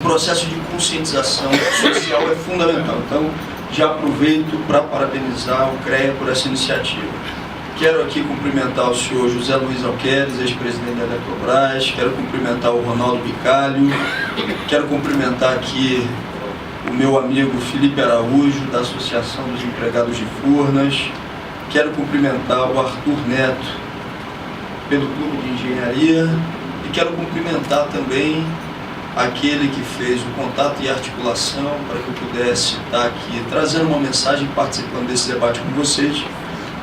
processo de conscientização social é fundamental. Então, já aproveito para parabenizar o CREA por essa iniciativa. Quero aqui cumprimentar o senhor José Luiz Alqueres, ex-presidente da Eletrobras, quero cumprimentar o Ronaldo Bicalho, quero cumprimentar aqui o meu amigo Felipe Araújo, da Associação dos Empregados de Furnas, quero cumprimentar o Arthur Neto, pelo Clube de Engenharia, e quero cumprimentar também aquele que fez o contato e articulação para que eu pudesse estar aqui trazendo uma mensagem, participando desse debate com vocês,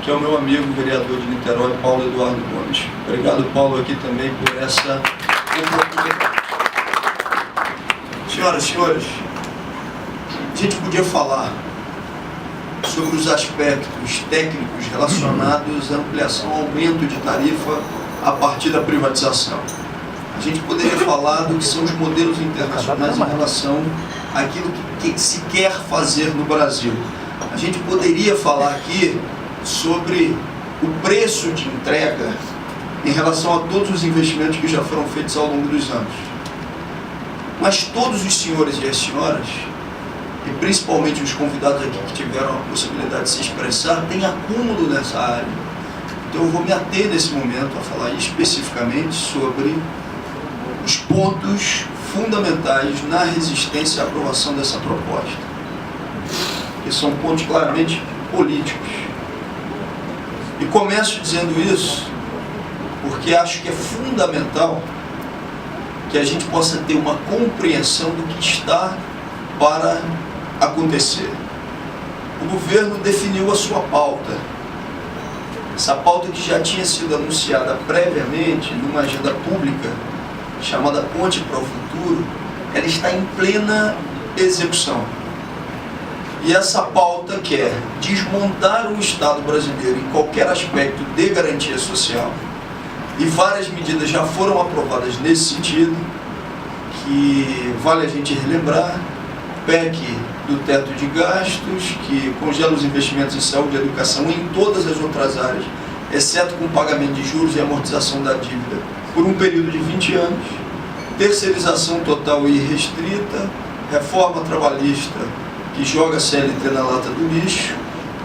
que é o meu amigo vereador de Niterói, Paulo Eduardo Gomes. Obrigado, Paulo, aqui também por essa oportunidade. Senhoras e senhores, a gente podia falar sobre os aspectos técnicos relacionados à ampliação, aumento de tarifa a partir da privatização. A gente poderia falar do que são os modelos internacionais em relação àquilo que se quer fazer no Brasil. A gente poderia falar aqui sobre o preço de entrega em relação a todos os investimentos que já foram feitos ao longo dos anos. Mas todos os senhores e as senhoras, e principalmente os convidados aqui que tiveram a possibilidade de se expressar, têm acúmulo nessa área. Então eu vou me ater nesse momento a falar especificamente sobre os pontos fundamentais na resistência à aprovação dessa proposta, que são pontos claramente políticos. E começo dizendo isso porque acho que é fundamental que a gente possa ter uma compreensão do que está para acontecer. O governo definiu a sua pauta. Essa pauta que já tinha sido anunciada previamente numa agenda pública chamada Ponte para o Futuro, ela está em plena execução. E essa pauta quer desmontar o Estado brasileiro em qualquer aspecto de garantia social. E várias medidas já foram aprovadas nesse sentido, que vale a gente relembrar: PEC do teto de gastos, que congela os investimentos em saúde e educação em todas as outras áreas, exceto com o pagamento de juros e amortização da dívida, por um período de 20 anos, terceirização total e irrestrita, reforma trabalhista que joga a CLT na lata do lixo,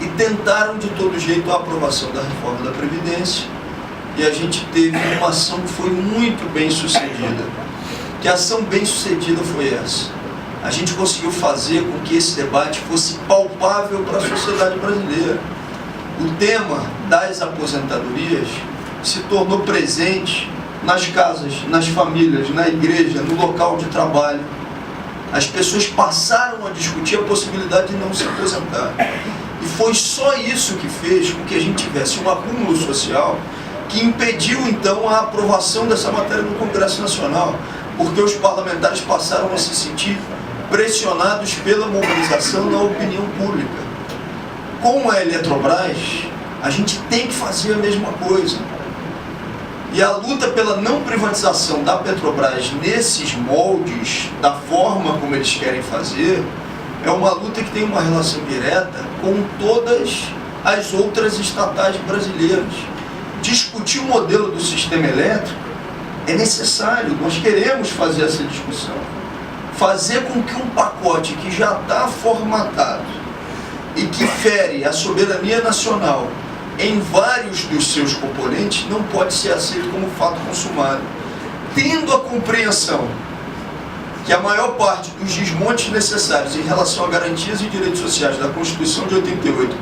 e tentaram de todo jeito a aprovação da reforma da Previdência, e a gente teve uma ação que foi muito bem sucedida. Que ação bem sucedida foi essa? A gente conseguiu fazer com que esse debate fosse palpável para a sociedade brasileira. O tema das aposentadorias se tornou presente nas casas, nas famílias, na igreja, no local de trabalho. As pessoas passaram a discutir a possibilidade de não se aposentar. E foi só isso que fez com que a gente tivesse um acúmulo social que impediu, então, a aprovação dessa matéria no Congresso Nacional, porque os parlamentares passaram a se sentir pressionados pela mobilização na opinião pública. Com a Eletrobras, a gente tem que fazer a mesma coisa. E a luta pela não privatização da Petrobras nesses moldes, da forma como eles querem fazer, é uma luta que tem uma relação direta com todas as outras estatais brasileiras. Discutir o modelo do sistema elétrico é necessário, nós queremos fazer essa discussão. Fazer com que um pacote que já está formatado e que fere a soberania nacional em vários dos seus componentes não pode ser aceito como fato consumado. Tendo a compreensão que a maior parte dos desmontes necessários em relação a garantias e direitos sociais da Constituição de 88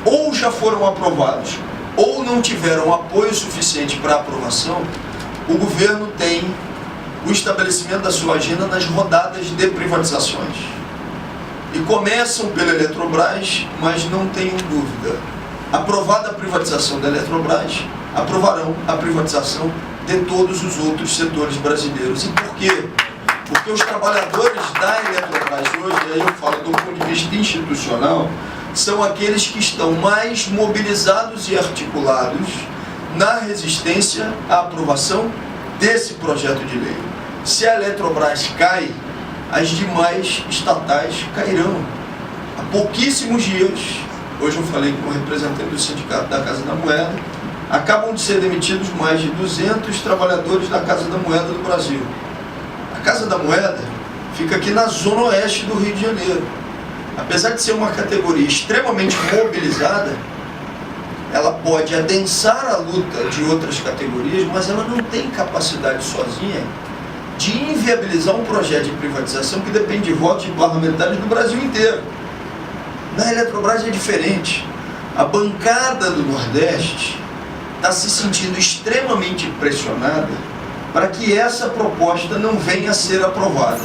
ou já foram aprovados ou não tiveram apoio suficiente para aprovação, o governo tem o estabelecimento da sua agenda nas rodadas de privatizações. E começam pela Eletrobras, mas não tenham dúvida. Aprovada a privatização da Eletrobras, aprovarão a privatização de todos os outros setores brasileiros. E por quê? Porque os trabalhadores da Eletrobras hoje, e aí eu falo do ponto de vista institucional, são aqueles que estão mais mobilizados e articulados na resistência à aprovação desse projeto de lei. Se a Eletrobras cai, as demais estatais cairão. Há pouquíssimos dias, hoje eu falei com o representante do Sindicato da Casa da Moeda, acabam de ser demitidos mais de 200 trabalhadores da Casa da Moeda do Brasil. A Casa da Moeda fica aqui na zona oeste do Rio de Janeiro. Apesar de ser uma categoria extremamente mobilizada, ela pode adensar a luta de outras categorias, mas ela não tem capacidade sozinha de inviabilizar um projeto de privatização que depende de votos de parlamentares do Brasil inteiro. Na Eletrobras é diferente. A bancada do Nordeste está se sentindo extremamente pressionada para que essa proposta não venha a ser aprovada.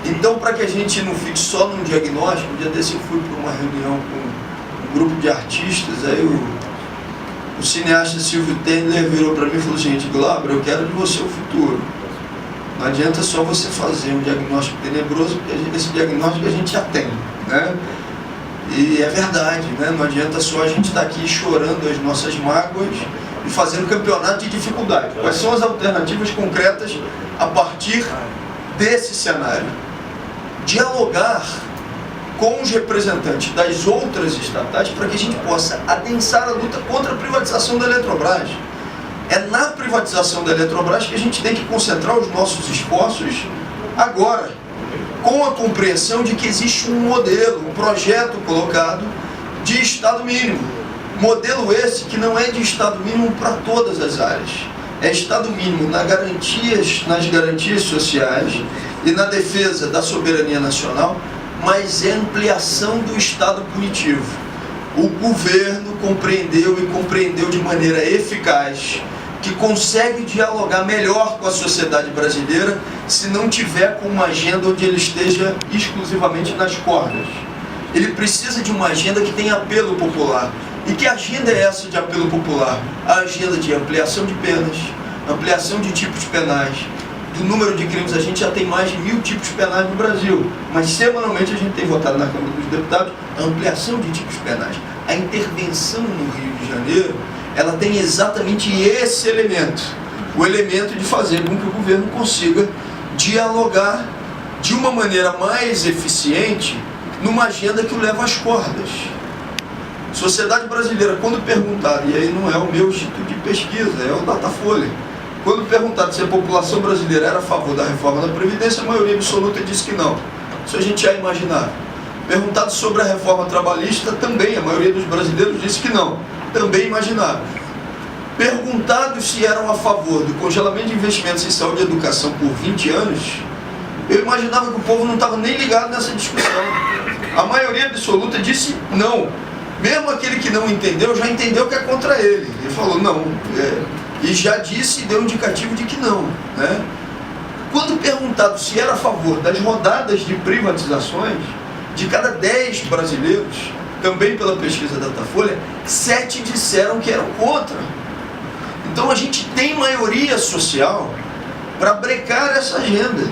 Então, para que a gente não fique só num diagnóstico, um dia desse eu fui para uma reunião com um grupo de artistas, aí o cineasta Silvio Tendler virou para mim e falou: gente, Glauber, eu quero de você o futuro. Não adianta só você fazer um diagnóstico tenebroso, porque esse diagnóstico a gente já tem, né? E é verdade, né? Não adianta só a gente estar aqui chorando as nossas mágoas e fazendo campeonato de dificuldade. Quais são as alternativas concretas a partir desse cenário? Dialogar com os representantes das outras estatais para que a gente possa adensar a luta contra a privatização da Eletrobras. É na privatização da Eletrobras que a gente tem que concentrar os nossos esforços agora, com a compreensão de que existe um modelo, um projeto colocado de Estado mínimo. Modelo esse que não é de Estado mínimo para todas as áreas. É Estado mínimo nas garantias sociais e na defesa da soberania nacional, mas é ampliação do Estado punitivo. O governo compreendeu e compreendeu de maneira eficaz que consegue dialogar melhor com a sociedade brasileira se não tiver com uma agenda onde ele esteja exclusivamente nas cordas. Ele precisa de uma agenda que tenha apelo popular. E que agenda é essa de apelo popular? A agenda de ampliação de penas, ampliação de tipos penais. Do número de crimes, a gente já tem mais de 1000 tipos penais no Brasil, mas semanalmente a gente tem votado na Câmara dos Deputados a ampliação de tipos penais. A intervenção no Rio de Janeiro, ela tem exatamente esse elemento, o elemento de fazer com que o governo consiga dialogar de uma maneira mais eficiente numa agenda que o leva às cordas. Sociedade brasileira, quando perguntado, e aí não é o meu instituto de pesquisa, é o Datafolha, quando perguntado se a população brasileira era a favor da reforma da Previdência, a maioria absoluta disse que não. Isso a gente já imaginava. Perguntado sobre a reforma trabalhista, também a maioria dos brasileiros disse que não. Também imaginava. Perguntado se eram a favor do congelamento de investimentos em saúde e educação por 20 anos, eu imaginava que o povo não estava nem ligado nessa discussão. A maioria absoluta disse não. Mesmo aquele que não entendeu, já entendeu que é contra ele. Ele falou não. E já disse e deu indicativo de que não, né? Quando perguntado se era a favor das rodadas de privatizações, de cada 10 brasileiros, também pela pesquisa da Datafolha, 7 disseram que eram contra. Então a gente tem maioria social para brecar essa agenda.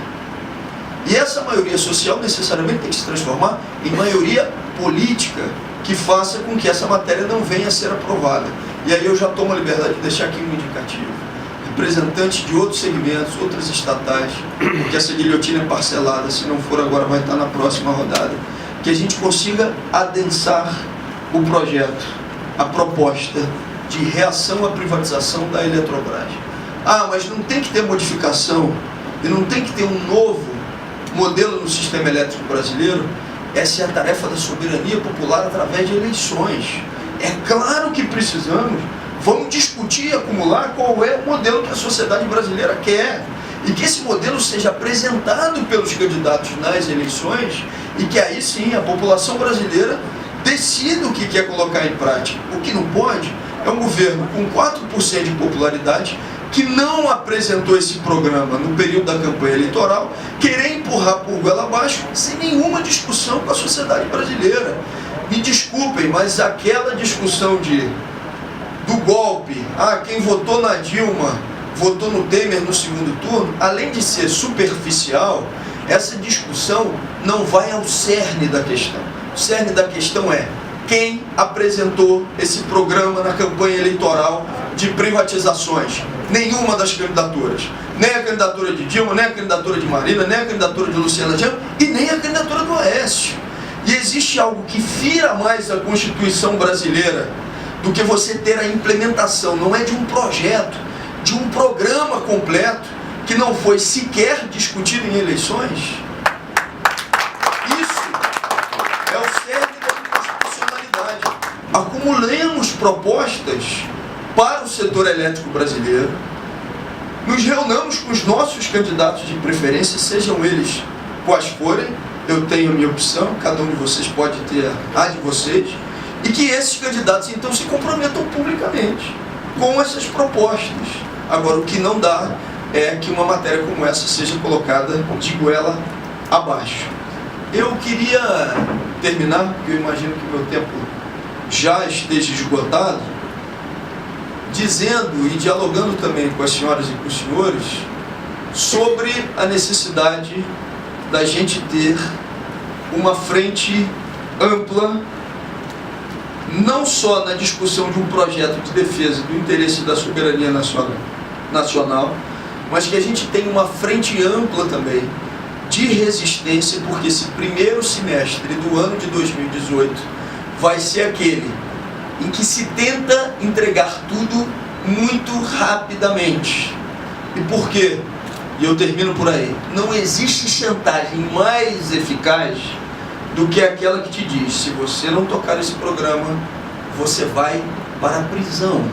E essa maioria social necessariamente tem que se transformar em maioria política que faça com que essa matéria não venha a ser aprovada. E aí eu já tomo a liberdade de deixar aqui um indicativo. Representantes de outros segmentos, outras estatais, porque essa guilhotina é parcelada, se não for agora vai estar na próxima rodada, que a gente consiga adensar o projeto, a proposta de reação à privatização da Eletrobras. Ah, mas não tem que ter modificação e não tem que ter um novo modelo no sistema elétrico brasileiro. Essa é a tarefa da soberania popular através de eleições. É claro que precisamos. Vamos discutir e acumular qual é o modelo que a sociedade brasileira quer. E que esse modelo seja apresentado pelos candidatos nas eleições e que aí sim a população brasileira decida o que quer colocar em prática. O que não pode é um governo com 4% de popularidade que não apresentou esse programa no período da campanha eleitoral, querer empurrar por goela abaixo sem nenhuma discussão com a sociedade brasileira. Me desculpem, mas aquela discussão do golpe, quem votou na Dilma, votou no Temer no segundo turno, além de ser superficial, essa discussão não vai ao cerne da questão. O cerne da questão é quem apresentou esse programa na campanha eleitoral de privatizações. Nenhuma das candidaturas. Nem a candidatura de Dilma, nem a candidatura de Marina, nem a candidatura de Luciana Genro e nem a candidatura do Aécio. E existe algo que fira mais a Constituição brasileira do que você ter a implementação, não é de um projeto, de um programa completo que não foi sequer discutido em eleições. propostas para o setor elétrico brasileiro, nos reunamos com os nossos candidatos de preferência, sejam eles quais forem, eu tenho a minha opção, cada um de vocês pode ter a de vocês, e que esses candidatos então se comprometam publicamente com essas propostas. Agora, o que não dá é que uma matéria como essa seja colocada de goela abaixo. Eu queria terminar, porque eu imagino que meu tempo já esteja esgotado, dizendo e dialogando também com as senhoras e com os senhores sobre a necessidade da gente ter uma frente ampla, não só na discussão de um projeto de defesa do interesse da soberania nacional, mas que a gente tenha uma frente ampla também de resistência, porque esse primeiro semestre do ano de 2018 vai ser aquele em que se tenta entregar tudo muito rapidamente. E por quê? E eu termino por aí. Não existe chantagem mais eficaz do que aquela que te diz: se você não tocar esse programa, você vai para a prisão.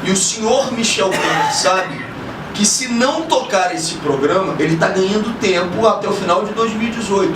E o senhor Michel Temer sabe que se não tocar esse programa, ele está ganhando tempo até o final de 2018.